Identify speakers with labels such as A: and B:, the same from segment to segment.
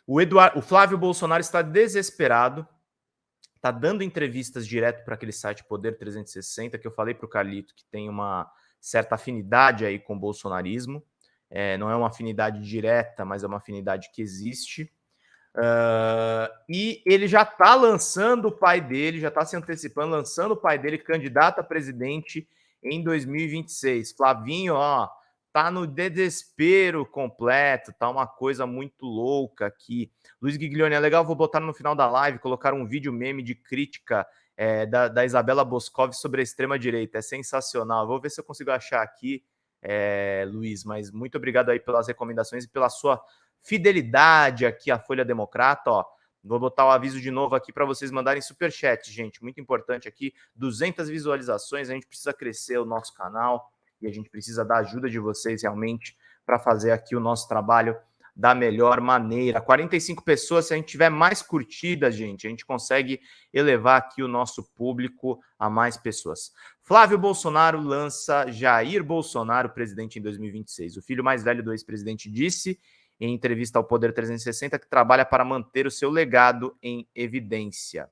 A: O Flávio Bolsonaro está desesperado, está dando entrevistas direto para aquele site Poder 360, que eu falei para o Carlito que tem uma certa afinidade aí com o bolsonarismo. Não é uma afinidade direta, mas é uma afinidade que existe. E ele já está lançando o pai dele, já está se antecipando, lançando o pai dele candidato a presidente em 2026. Flavinho, ó, tá no desespero completo, tá uma coisa muito louca aqui. Luiz Giglione, é legal, vou botar no final da live, colocar um vídeo meme de crítica da Isabela Boscov sobre a extrema-direita. É sensacional. Vou ver se eu consigo achar aqui, Luiz, mas muito obrigado aí pelas recomendações e pela sua fidelidade aqui à Folha Democrata, ó. Vou botar o aviso de novo aqui para vocês mandarem superchat, gente. Muito importante aqui, 200 visualizações, a gente precisa crescer o nosso canal e a gente precisa da ajuda de vocês realmente para fazer aqui o nosso trabalho da melhor maneira. 45 pessoas, se a gente tiver mais curtidas, gente, a gente consegue elevar aqui o nosso público a mais pessoas. Flávio Bolsonaro lança Jair Bolsonaro presidente em 2026. O filho mais velho do ex-presidente disse em entrevista ao Poder 360, que trabalha para manter o seu legado em evidência.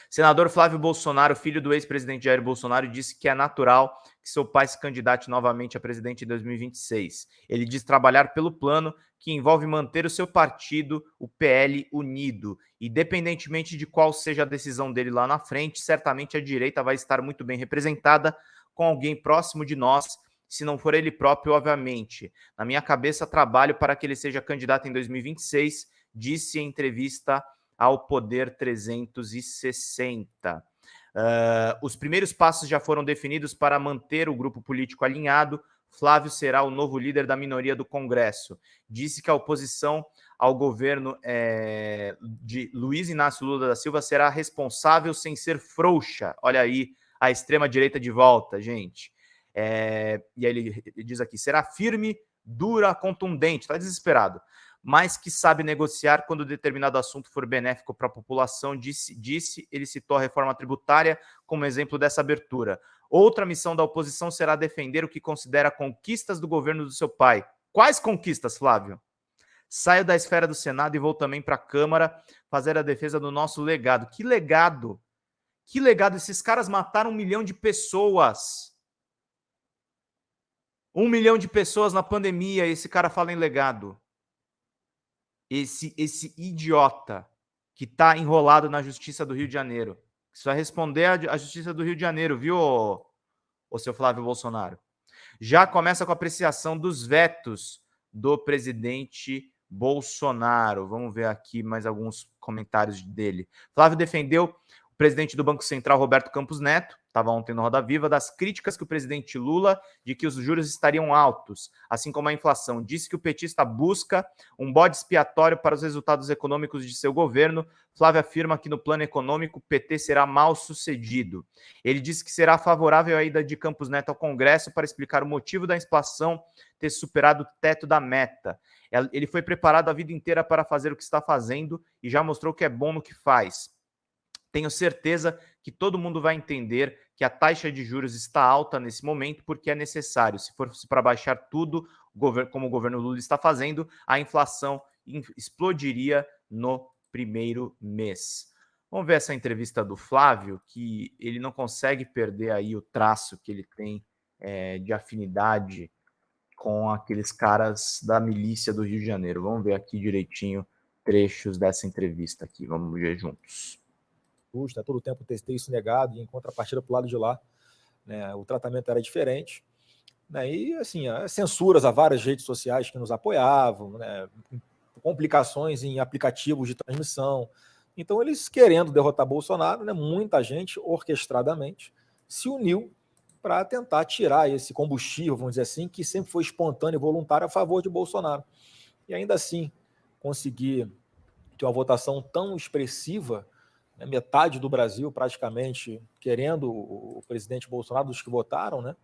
A: Senador Flávio Bolsonaro, filho do ex-presidente Jair Bolsonaro, disse que é natural que seu pai se candidate novamente a presidente em 2026. Ele diz trabalhar pelo plano que envolve manter o seu partido, o PL, unido. Independentemente de qual seja a decisão dele lá na frente, certamente a direita vai estar muito bem representada com alguém próximo de nós, se não for ele próprio, obviamente. Na minha cabeça, trabalho para que ele seja candidato em 2026, disse em entrevista ao Poder 360. Os primeiros passos já foram definidos para manter o grupo político alinhado. Flávio será o novo líder da minoria do Congresso. Disse que a oposição ao governo de Luiz Inácio Lula da Silva será responsável sem ser frouxa. Olha aí a extrema-direita de volta, gente. E aí ele diz aqui, será firme, dura, contundente, está desesperado, mas que sabe negociar quando determinado assunto for benéfico para a população, disse, ele citou a reforma tributária como exemplo dessa abertura. Outra missão da oposição será defender o que considera conquistas do governo do seu pai. Quais conquistas, Flávio? Saio da esfera do Senado e vou também para a Câmara fazer a defesa do nosso legado. Que legado? Que legado? Esses caras mataram 1 milhão de pessoas. 1 milhão de pessoas na pandemia, esse cara fala em legado. Esse idiota que está enrolado na Justiça do Rio de Janeiro. Isso vai responder à Justiça do Rio de Janeiro, viu, ô seu Flávio Bolsonaro? Já começa com a apreciação dos vetos do presidente Bolsonaro. Vamos ver aqui mais alguns comentários dele. Flávio defendeu o presidente do Banco Central, Roberto Campos Neto, estava ontem no Roda Viva, das críticas que o presidente Lula de que os juros estariam altos, assim como a inflação. Disse que o petista busca um bode expiatório para os resultados econômicos de seu governo. Flávio afirma que no plano econômico o PT será mal sucedido. Ele disse que será favorável à ida de Campos Neto ao Congresso para explicar o motivo da inflação ter superado o teto da meta. Ele foi preparado a vida inteira para fazer o que está fazendo e já mostrou que é bom no que faz. Tenho certeza que todo mundo vai entender que a taxa de juros está alta nesse momento porque é necessário. Se fosse para baixar tudo, como o governo Lula está fazendo, a inflação explodiria no primeiro mês. Vamos ver essa entrevista do Flávio, que ele não consegue perder aí o traço que ele tem de afinidade com aqueles caras da milícia do Rio de Janeiro. Vamos ver aqui direitinho trechos dessa entrevista aqui. Vamos ver juntos.
B: Todo o tempo testei isso negado, e em contrapartida para o lado de lá, né, o tratamento era diferente, né, e assim, censuras a várias redes sociais que nos apoiavam, né, complicações em aplicativos de transmissão. Então eles, querendo derrotar Bolsonaro, né, muita gente orquestradamente se uniu para tentar tirar esse combustível, vamos dizer assim, que sempre foi espontâneo e voluntário a favor de Bolsonaro. E ainda assim conseguir ter uma votação tão expressiva, metade do Brasil praticamente querendo o presidente Bolsonaro, dos que votaram, né?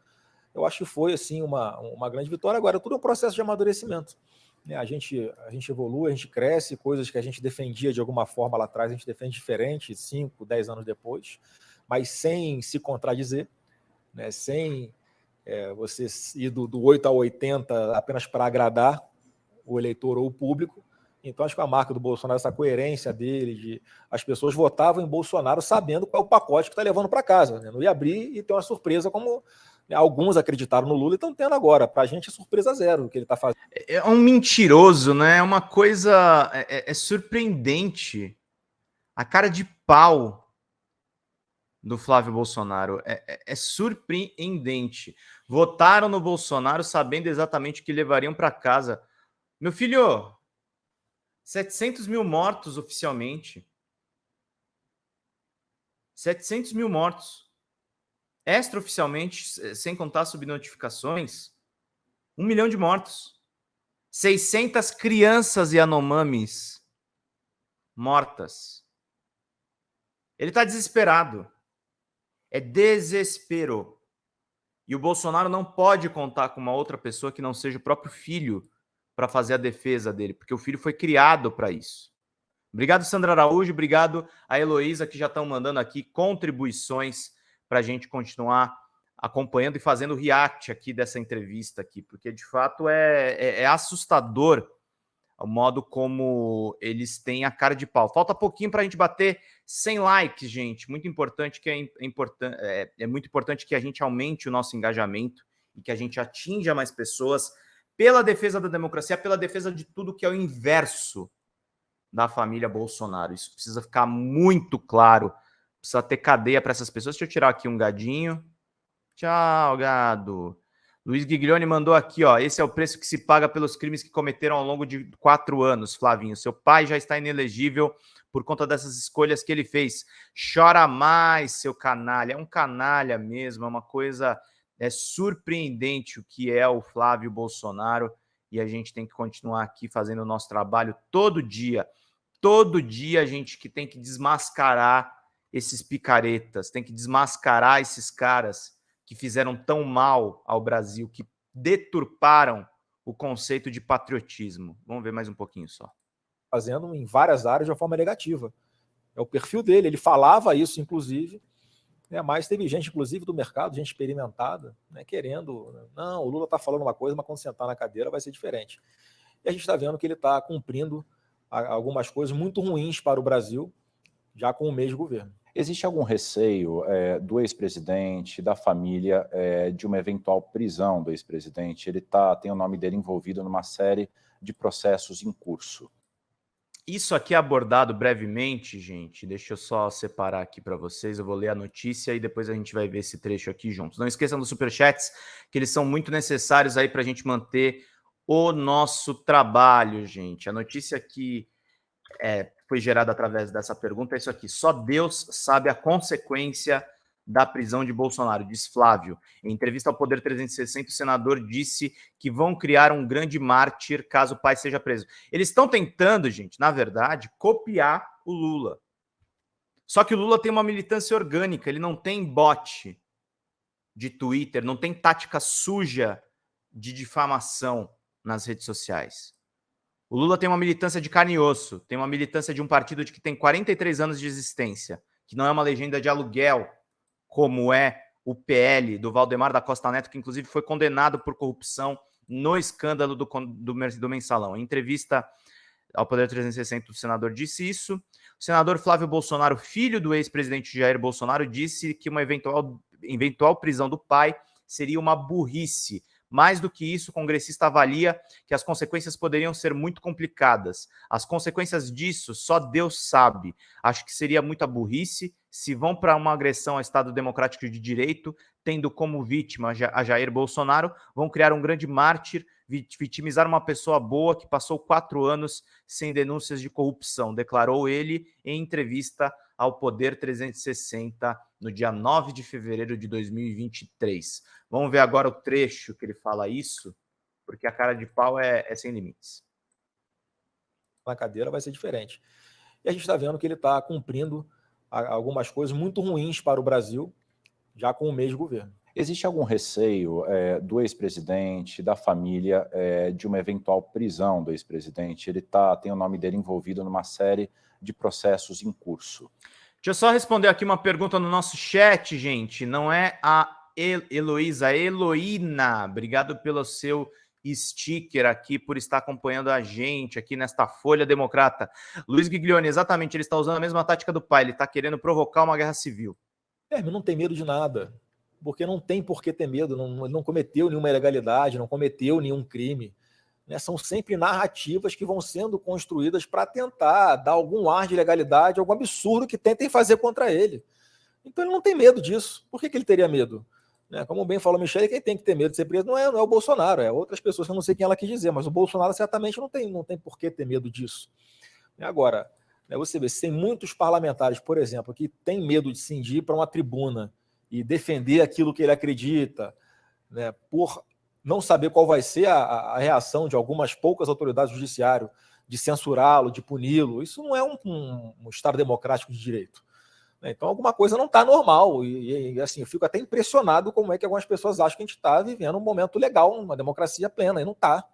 B: Eu acho que foi assim uma grande vitória. Agora, tudo é um processo de amadurecimento, né? A gente evolui, a gente cresce, coisas que a gente defendia de alguma forma lá atrás, a gente defende diferente 5, 10 anos depois, mas sem se contradizer, né? Sem você ir do 8 a 80 apenas para agradar o eleitor ou o público, Então, acho que a marca do Bolsonaro, essa coerência dele, de as pessoas votavam em Bolsonaro sabendo qual é o pacote que está levando para casa, né? Não ia abrir e ter uma surpresa como, né, alguns acreditaram no Lula e estão tendo agora. Para a gente é surpresa zero o que ele está fazendo.
A: É um mentiroso, né? É uma coisa... É surpreendente. A cara de pau do Flávio Bolsonaro é surpreendente. Votaram no Bolsonaro sabendo exatamente o que levariam para casa. Meu filho, 700 mil mortos oficialmente. 700 mil mortos. Extraoficialmente, sem contar subnotificações, 1 milhão de mortos. 600 crianças Yanomamis mortas. Ele está desesperado. É desespero. E o Bolsonaro não pode contar com uma outra pessoa que não seja o próprio filho para fazer a defesa dele, porque o filho foi criado para isso. Obrigado, Sandra Araújo. Obrigado a Heloísa, que já estão mandando aqui contribuições para a gente continuar acompanhando e fazendo react aqui dessa entrevista aqui, porque de fato é assustador o modo como eles têm a cara de pau. Falta pouquinho para a gente bater 100 likes, gente. Muito importante que é muito importante que a gente aumente o nosso engajamento e que a gente atinja mais pessoas pela defesa da democracia, pela defesa de tudo que é o inverso da família Bolsonaro. Isso precisa ficar muito claro. Precisa ter cadeia para essas pessoas. Deixa eu tirar aqui um gadinho. Tchau, gado. Luiz Guiglione mandou aqui, ó. Esse é o preço que se paga pelos crimes que cometeram ao longo de 4 anos, Flavinho. Seu pai já está inelegível por conta dessas escolhas que ele fez. Chora mais, seu canalha. É um canalha mesmo, é uma coisa surpreendente o que é o Flávio Bolsonaro. E a gente tem que continuar aqui fazendo o nosso trabalho todo dia. Todo dia a gente que tem que desmascarar esses picaretas, tem que desmascarar esses caras que fizeram tão mal ao Brasil, que deturparam o conceito de patriotismo. Vamos ver mais um pouquinho só.
B: Fazendo em várias áreas de uma forma negativa. É o perfil dele, ele falava isso, inclusive, né, mas teve gente, inclusive, do mercado, gente experimentada, né, querendo, não, o Lula está falando uma coisa, mas quando sentar na cadeira vai ser diferente. E a gente está vendo que ele está cumprindo algumas coisas muito ruins para o Brasil, já com o mês de governo.
C: Existe algum receio do ex-presidente, da família, de uma eventual prisão do ex-presidente? Ele tem o nome dele envolvido numa série de processos em curso.
A: Isso aqui é abordado brevemente, gente. Deixa eu só separar aqui para vocês. Eu vou ler a notícia e depois a gente vai ver esse trecho aqui juntos. Não esqueçam dos superchats, que eles são muito necessários aí para a gente manter o nosso trabalho, gente. A notícia que foi gerada através dessa pergunta é isso aqui. Só Deus sabe a consequência da prisão de Bolsonaro, diz Flávio. Em entrevista ao Poder 360, o senador disse que vão criar um grande mártir caso o pai seja preso. Eles estão tentando, gente, na verdade, copiar o Lula. Só que o Lula tem uma militância orgânica, ele não tem bot de Twitter, não tem tática suja de difamação nas redes sociais. O Lula tem uma militância de carne e osso, tem uma militância de um partido que tem 43 anos de existência, que não é uma legenda de aluguel, como é o PL do Valdemar da Costa Neto, que inclusive foi condenado por corrupção no escândalo do Mensalão. Em entrevista ao Poder 360, o senador disse isso. O senador Flávio Bolsonaro, filho do ex-presidente Jair Bolsonaro, disse que uma eventual prisão do pai seria uma burrice. Mais do que isso, o congressista avalia que as consequências poderiam ser muito complicadas. As consequências disso só Deus sabe. Acho que seria muita burrice se vão para uma agressão ao Estado Democrático de Direito, tendo como vítima a Jair Bolsonaro, vão criar um grande mártir, vitimizar uma pessoa boa que passou 4 anos sem denúncias de corrupção, declarou ele em entrevista ao Poder 360 no dia 9 de fevereiro de 2023. Vamos ver agora o trecho que ele fala isso, porque a cara de pau é sem limites.
B: Na cadeira vai ser diferente. E a gente está vendo que ele está cumprindo algumas coisas muito ruins para o Brasil, já com o mês de governo.
C: Existe algum receio do ex-presidente, da família, de uma eventual prisão do ex-presidente? Ele tem o nome dele envolvido numa série de processos em curso.
A: Deixa eu só responder aqui uma pergunta no nosso chat, gente. Não é a Heloísa, é Heloína. Obrigado pelo seu sticker aqui por estar acompanhando a gente aqui nesta Folha Democrata. Luiz Giglione, exatamente, ele está usando a mesma tática do pai, ele está querendo provocar uma guerra civil.
B: Não tem medo de nada, porque não tem por que ter medo, não cometeu nenhuma ilegalidade, não cometeu nenhum crime. Né? São sempre narrativas que vão sendo construídas para tentar dar algum ar de legalidade, algum absurdo que tentem fazer contra ele. Então ele não tem medo disso. Por que ele teria medo? Né? Como bem falou Michele, quem tem que ter medo de ser preso não é o Bolsonaro, é outras pessoas que eu não sei quem ela quis dizer, mas o Bolsonaro certamente não tem por que ter medo disso. Agora, você vê, se tem muitos parlamentares, por exemplo, que têm medo de se ir para uma tribuna e defender aquilo que ele acredita, né, por não saber qual vai ser a reação de algumas poucas autoridades do judiciário de censurá-lo, de puni-lo, isso não é um Estado democrático de direito. Então, alguma coisa não está normal. E assim, eu fico até impressionado como é que algumas pessoas acham que a gente está vivendo um momento legal, uma democracia plena, e não está.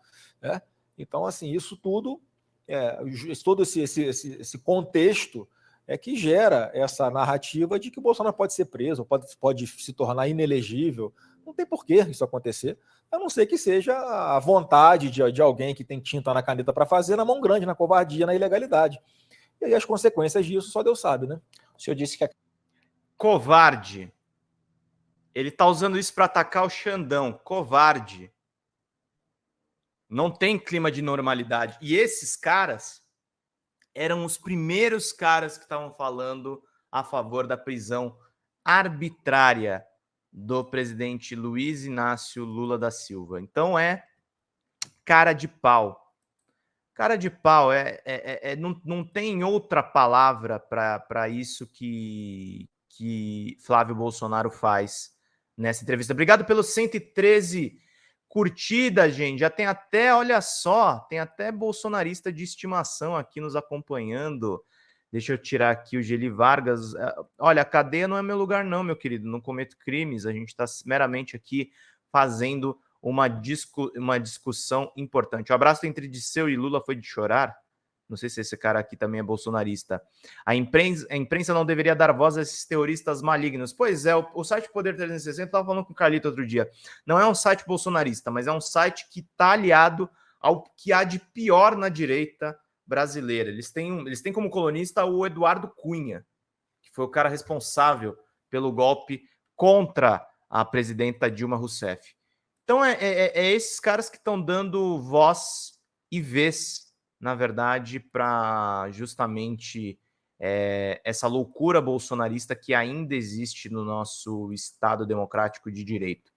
B: Né? Então, assim, isso tudo, todo esse contexto é que gera essa narrativa de que o Bolsonaro pode ser preso, pode se tornar inelegível. Não tem por que isso acontecer, a não ser que seja a vontade de alguém que tem tinta na caneta para fazer, na mão grande, na covardia, na ilegalidade. E aí as consequências disso só Deus sabe, né?
C: O senhor disse que é
A: covarde. Ele tá usando isso para atacar o Xandão. Covarde. Não tem clima de normalidade. E esses caras eram os primeiros caras que estavam falando a favor da prisão arbitrária do presidente Luiz Inácio Lula da Silva. Então é cara de pau. Cara de pau, não tem outra palavra para isso que Flávio Bolsonaro faz nessa entrevista. Obrigado pelos 113 curtidas, gente. Já tem até, olha só, tem até bolsonarista de estimação aqui nos acompanhando. Deixa eu tirar aqui o Geli Vargas. Olha, a cadeia não é meu lugar não, meu querido. Não cometo crimes. A gente está meramente aqui fazendo uma discussão importante. O abraço entre Disseu e Lula foi de chorar? Não sei se esse cara aqui também é bolsonarista. A imprensa não deveria dar voz a esses terroristas malignos. Pois é, o site Poder 360, eu estava falando com o Carlito outro dia, não é um site bolsonarista, mas é um site que está aliado ao que há de pior na direita brasileira. Eles têm como colunista o Eduardo Cunha, que foi o cara responsável pelo golpe contra a presidenta Dilma Rousseff. Então, esses caras que estão dando voz e vez, na verdade, para justamente essa loucura bolsonarista que ainda existe no nosso Estado democrático de direito.